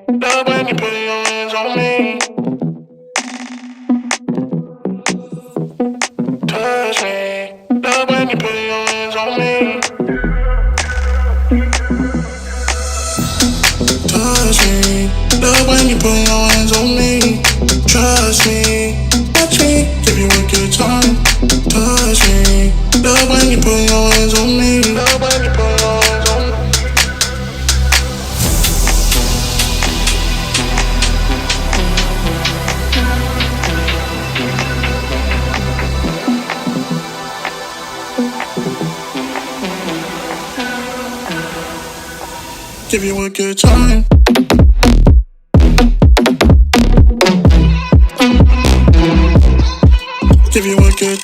love when you put your hands on me. Touch me, love when you put your hands on me. Touch me, love when you put your hands on me. Trust me, watch me, give you a good time. Touch me, love when you put your hands on me. Love when you put your hands on me. Give you a good time. Give you a good.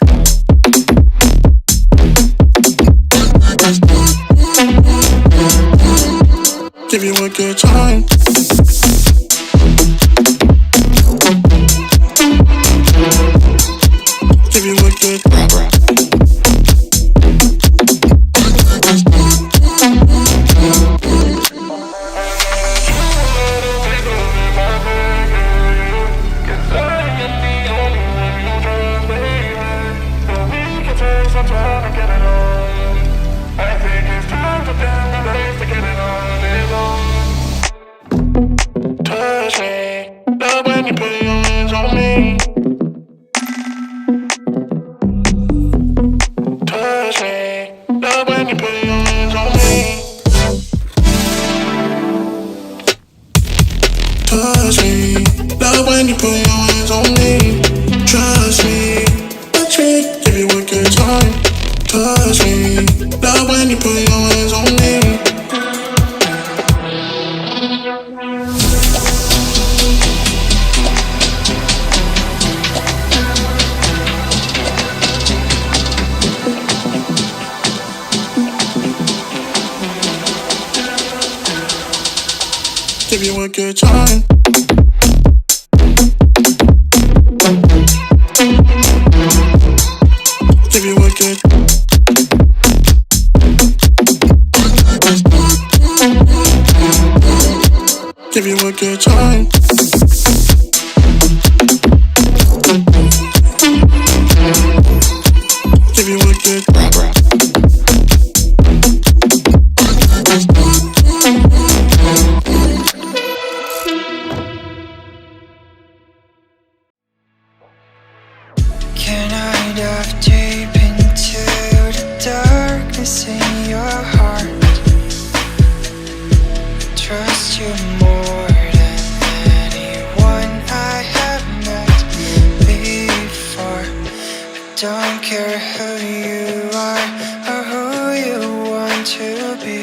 Give you a good time. Give you a good. Touch me, love when you put your hands on me. Touch me, love when you put your hands on me. Touch me, love when you put your hands on me. Trust me, watch me, give you a good time. Touch me, love when you put your hands on me. Give you a good time. Give you a good. Give you a good time. Give you a good. Can I dive deep into the darkness in your heart? Trust you more than anyone I have met before. I don't care who you are or who you want to be.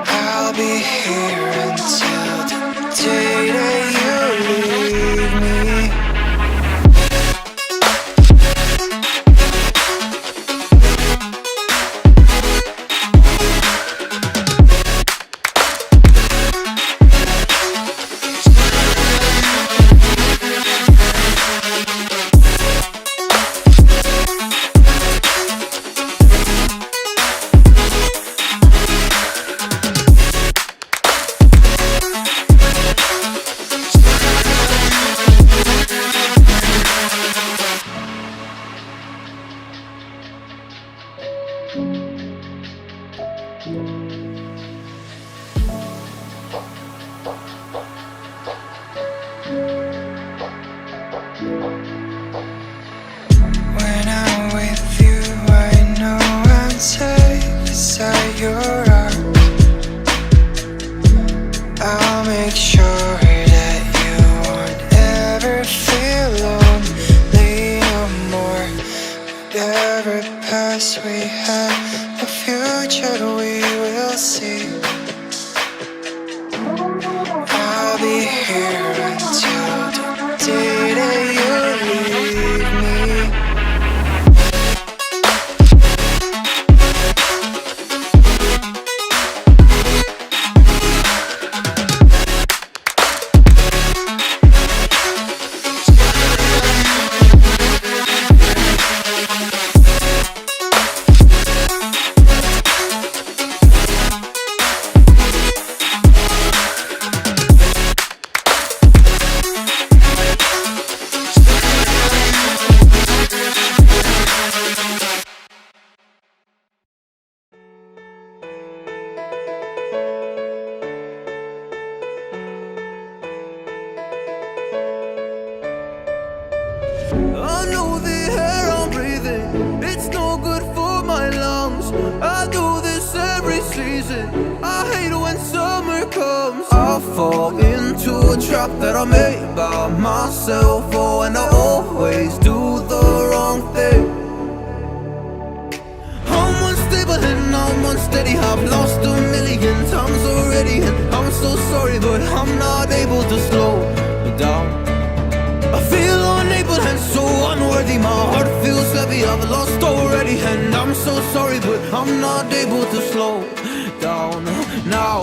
I'll be here until the day that you leave me. When I'm with you, I know I'm safe beside your arms. I'll make sure that you won't ever feel lonely no more. Whatever past we have, the future we will see. I'll be here until the day that you leave me. season. I hate when summer comes. I fall into a trap that I made by myself. Oh, and I always do the wrong thing. I'm unstable and I'm unsteady. I've lost a million times already, and I'm so sorry, but I'm not able to slow down. I feel unable and so unworthy. My heart feels heavy, I've lost already, and I'm so sorry, but I'm not able to slow down now.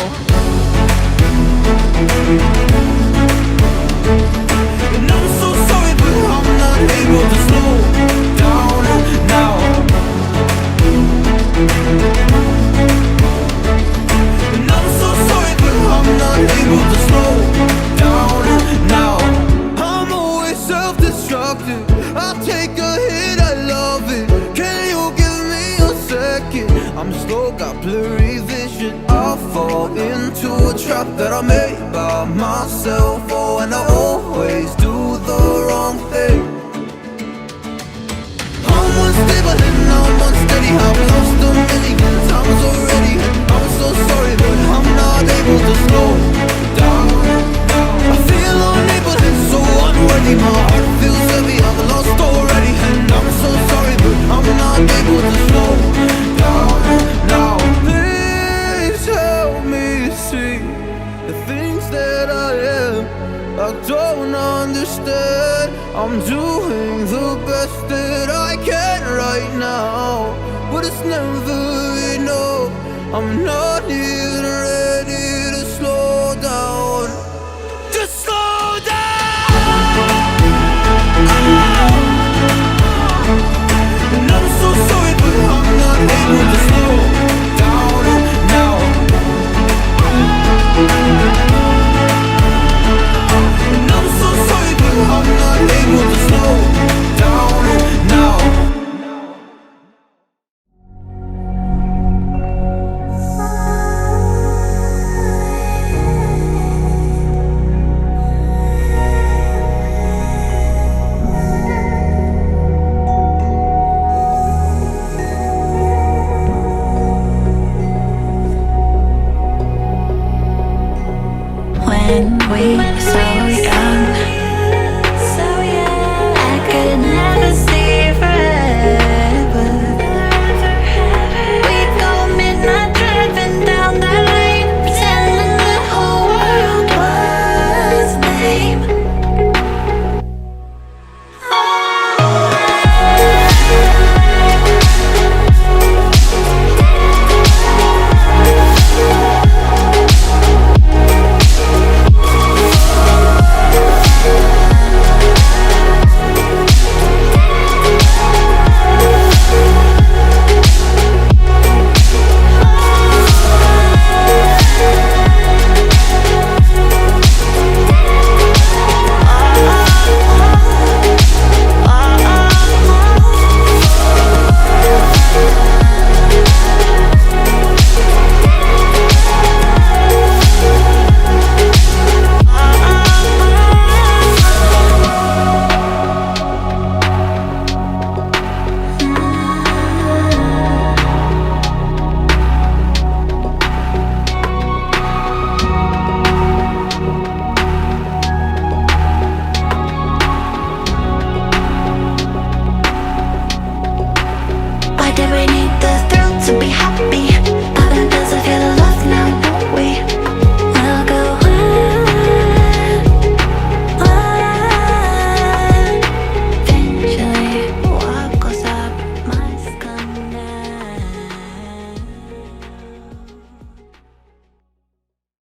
And I'm so sorry, but I'm not able to slow down now. And I'm so sorry, but I'm not able to slow down now. I'm always self-destructive. I take a hit, I love it. Can you give me a second? I'm slow, got blurry vision. I fall into a trap that I made by myself. Oh, and I always do the wrong thing. I'm unstable and I'm unsteady. I've lost a million times already, and I'm so sorry, but I'm not able to slow down. I feel unable and so unworthy. My heart feels heavy, I've lost already, and I'm so sorry, but I'm not able to slow down now. Please help me see the things that I am. I don't understand. I'm doing the best that I can right now, but it's never enough. I'm not